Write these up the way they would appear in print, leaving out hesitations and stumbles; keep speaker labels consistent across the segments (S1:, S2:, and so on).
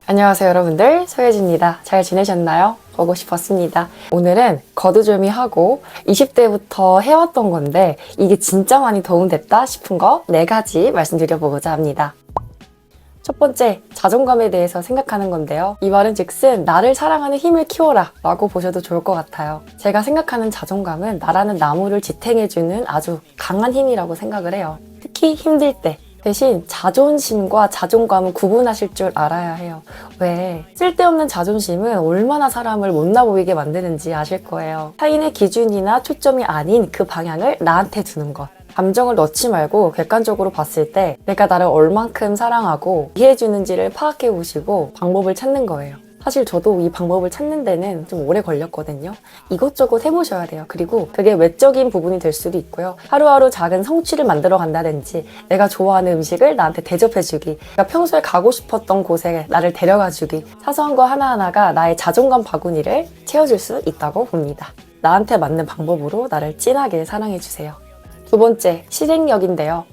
S1: 안녕하세요 여러분들, 소혜지입니다. 잘 지내셨나요? 보고 싶었습니다. 오늘은 거두절미하고 20대부터 해왔던 건데 이게 진짜 많이 도움됐다 싶은 거 4가지 말씀드려보고자 합니다. 첫 번째, 자존감에 대해서 생각하는 건데요. 이 말은 즉슨 나를 사랑하는 힘을 키워라 라고 보셔도 좋을 것 같아요. 제가 생각하는 자존감은 나라는 나무를 지탱해주는 아주 강한 힘이라고 생각을 해요. 특히 힘들 때. 대신 자존심과 자존감은 구분하실 줄 알아야 해요. 왜? 쓸데없는 자존심은 얼마나 사람을 못나 보이게 만드는지 아실 거예요. 타인의 기준이나 초점이 아닌 그 방향을 나한테 두는 것. 감정을 넣지 말고 객관적으로 봤을 때 내가 나를 얼만큼 사랑하고 이해해주는지를 파악해 보시고 방법을 찾는 거예요. 사실 저도 이 방법을 찾는 데는 좀 오래 걸렸거든요. 이것저것 해보셔야 돼요. 그리고 그게 외적인 부분이 될 수도 있고요. 하루하루 작은 성취를 만들어 간다든지 내가 좋아하는 음식을 나한테 대접해주기, 내가 평소에 가고 싶었던 곳에 나를 데려가주기, 사소한 거 하나하나가 나의 자존감 바구니를 채워줄 수 있다고 봅니다. 나한테 맞는 방법으로 나를 진하게 사랑해주세요. 두 번째, 실행력인데요.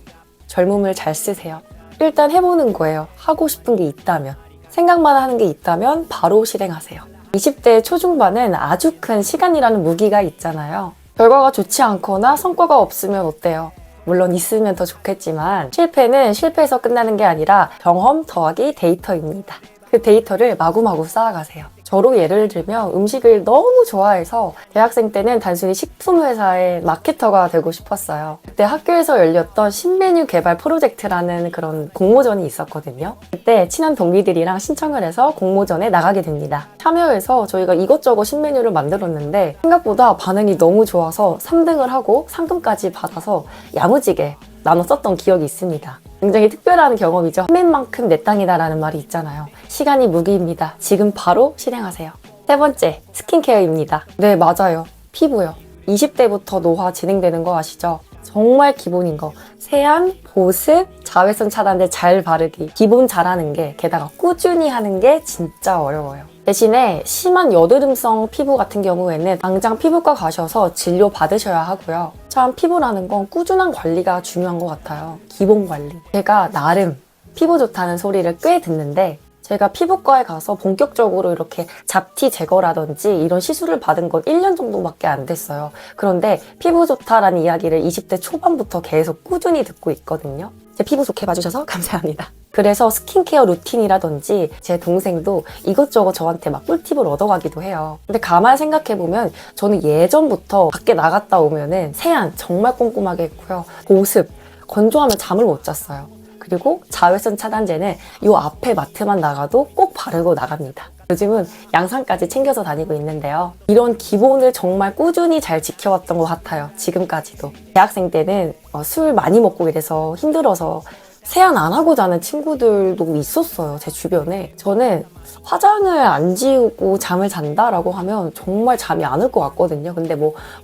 S1: 젊음을 잘 쓰세요. 일단 해보는 거예요. 하고 싶은 게 있다면. 생각만 하는 게 있다면 바로 실행하세요. 20대 초중반은 아주 큰 시간이라는 무기가 있잖아요. 결과가 좋지 않거나 성과가 없으면 어때요? 물론 있으면 더 좋겠지만 실패는 실패에서 끝나는 게 아니라 경험 더하기 데이터입니다. 그 데이터를 마구마구 쌓아가세요. 저로 예를 들면 음식을 너무 좋아해서 대학생 때는 단순히 식품회사의 마케터가 되고 싶었어요. 그때 학교에서 열렸던 신메뉴 개발 프로젝트라는 그런 공모전이 있었거든요. 그때 친한 동기들이랑 신청을 해서 공모전에 나가게 됩니다. 참여해서 저희가 이것저것 신메뉴를 만들었는데 생각보다 반응이 너무 좋아서 3등을 하고 상금까지 받아서 야무지게 나눠 썼던 기억이 있습니다. 굉장히 특별한 경험이죠. 한 맨만큼 내 땅이다라는 말이 있잖아요. 시간이 무기입니다. 지금 바로 실행하세요. 세 번째, 스킨케어입니다. 네, 맞아요. 피부요. 20대부터 노화 진행되는 거 아시죠? 정말 기본인 거. 세안, 보습, 자외선 차단제 잘 바르기. 기본 잘하는 게, 게다가 꾸준히 하는 게 진짜 어려워요. 대신에 심한 여드름성 피부 같은 경우에는 당장 피부과 가셔서 진료 받으셔야 하고요. 참 피부라는 건 꾸준한 관리가 중요한 것 같아요. 기본 관리. 제가 나름 피부 좋다는 소리를 꽤 듣는데 제가 피부과에 가서 본격적으로 이렇게 잡티 제거라든지 이런 시술을 받은 건 1년 정도밖에 안 됐어요. 그런데 피부 좋다라는 이야기를 20대 초반부터 계속 꾸준히 듣고 있거든요. 제 피부 좋게 봐주셔서 감사합니다. 그래서 스킨케어 루틴이라든지 제 동생도 이것저것 저한테 막 꿀팁을 얻어가기도 해요. 근데 가만 생각해보면 저는 예전부터 밖에 나갔다 오면은 세안 정말 꼼꼼하게 했고요. 보습, 건조하면 잠을 못 잤어요. 그리고 자외선 차단제는 이 앞에 마트만 나가도 꼭 바르고 나갑니다. 요즘은 양산까지 챙겨서 다니고 있는데요. 이런 기본을 정말 꾸준히 잘 지켜왔던 것 같아요. 지금까지도. 대학생 때는 술 많이 먹고 이래서 힘들어서 세안 안 하고 자는 친구들도 있었어요. 제 주변에. 저는 화장을 안 지우고 잠을 잔다라고 하면 정말 잠이 안 올 것 같거든요. 근데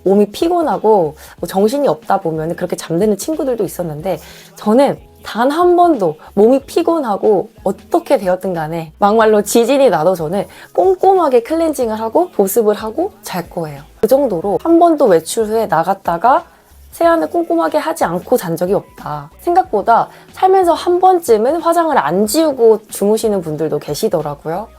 S1: 몸이 피곤하고 정신이 없다 보면 그렇게 잠드는 친구들도 있었는데 저는 단 한 번도 몸이 피곤하고 어떻게 되었든 간에 막말로 지진이 나도 저는 꼼꼼하게 클렌징을 하고 보습을 하고 잘 거예요. 그 정도로 한 번도 외출 후에 나갔다가 세안을 꼼꼼하게 하지 않고 잔 적이 없다. 생각보다 살면서 한 번쯤은 화장을 안 지우고 주무시는 분들도 계시더라고요.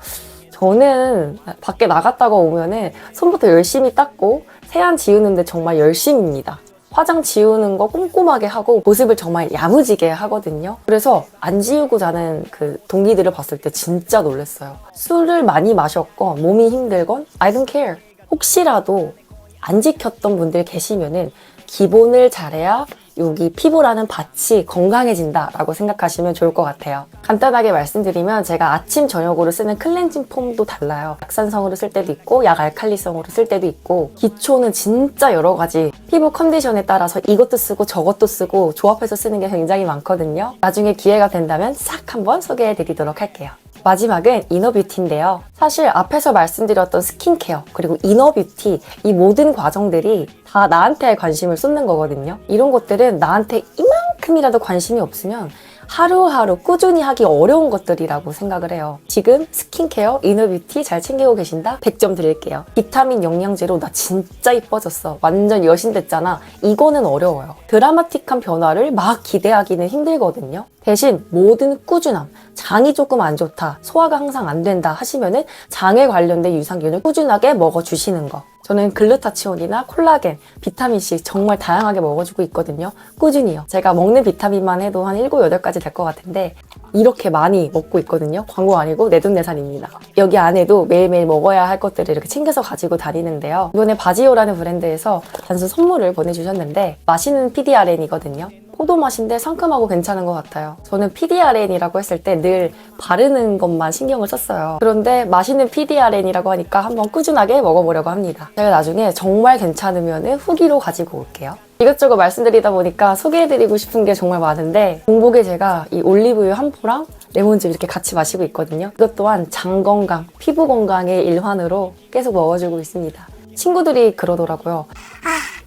S1: 저는 밖에 나갔다가 오면은 손부터 열심히 닦고 세안 지우는데 정말 열심입니다. 화장 지우는 거 꼼꼼하게 하고 보습을 정말 야무지게 하거든요. 그래서 안 지우고 자는 그 동기들을 봤을 때 진짜 놀랐어요. 술을 많이 마셨건 몸이 힘들건 I don't care. 혹시라도 안 지켰던 분들 계시면은 기본을 잘해야 여기 피부라는 밭이 건강해진다라고 생각하시면 좋을 것 같아요. 간단하게 말씀드리면 제가 아침, 저녁으로 쓰는 클렌징 폼도 달라요. 약산성으로 쓸 때도 있고 약 알칼리성으로 쓸 때도 있고 기초는 진짜 여러 가지 피부 컨디션에 따라서 이것도 쓰고 저것도 쓰고 조합해서 쓰는 게 굉장히 많거든요. 나중에 기회가 된다면 싹 한번 소개해드리도록 할게요. 마지막은 이너뷰티인데요. 사실 앞에서 말씀드렸던 스킨케어 그리고 이너뷰티 이 모든 과정들이 다 나한테 관심을 쏟는 거거든요. 이런 것들은 나한테 이만큼이라도 관심이 없으면 하루하루 꾸준히 하기 어려운 것들이라고 생각을 해요. 지금 스킨케어, 이너뷰티 잘 챙기고 계신다? 100점 드릴게요. 비타민 영양제로 나 진짜 이뻐졌어. 완전 여신 됐잖아. 이거는 어려워요. 드라마틱한 변화를 막 기대하기는 힘들거든요. 대신 모든 꾸준함, 장이 조금 안 좋다, 소화가 항상 안 된다 하시면은 장에 관련된 유산균을 꾸준하게 먹어주시는 거. 저는 글루타치온이나 콜라겐, 비타민C 정말 다양하게 먹어주고 있거든요. 꾸준히요. 제가 먹는 비타민만 해도 한 7, 8가지 될 것 같은데 이렇게 많이 먹고 있거든요. 광고 아니고 내돈내산입니다. 여기 안에도 매일매일 먹어야 할 것들을 이렇게 챙겨서 가지고 다니는데요. 이번에 바지오라는 브랜드에서 단순 선물을 보내주셨는데 마시는 PDRN이거든요. 포도 맛인데 상큼하고 괜찮은 것 같아요. 저는 PDRN이라고 했을 때 늘 바르는 것만 신경을 썼어요. 그런데 마시는 PDRN이라고 하니까 한번 꾸준하게 먹어보려고 합니다. 제가 나중에 정말 괜찮으면 후기로 가지고 올게요. 이것저것 말씀드리다 보니까 소개해드리고 싶은 게 정말 많은데 공복에 제가 이 올리브유 한 포랑 레몬즙 이렇게 같이 마시고 있거든요. 이것 또한 장 건강, 피부 건강의 일환으로 계속 먹어주고 있습니다. 친구들이 그러더라고요.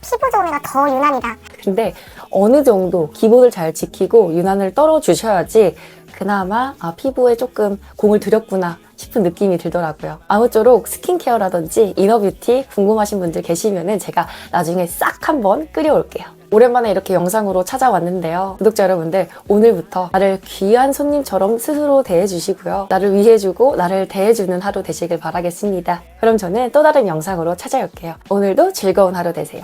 S2: 피부 좋으면 더 유난이다.
S1: 근데 어느 정도 기본을 잘 지키고 유난을 떨어주셔야지 그나마 피부에 조금 공을 들였구나 싶은 느낌이 들더라고요. 아무쪼록 스킨케어라든지 이너뷰티 궁금하신 분들 계시면은 제가 나중에 싹 한번 끓여올게요. 오랜만에 이렇게 영상으로 찾아왔는데요. 구독자 여러분들, 오늘부터 나를 귀한 손님처럼 스스로 대해주시고요. 나를 위해주고 나를 대해주는 하루 되시길 바라겠습니다. 그럼 저는 또 다른 영상으로 찾아올게요. 오늘도 즐거운 하루 되세요.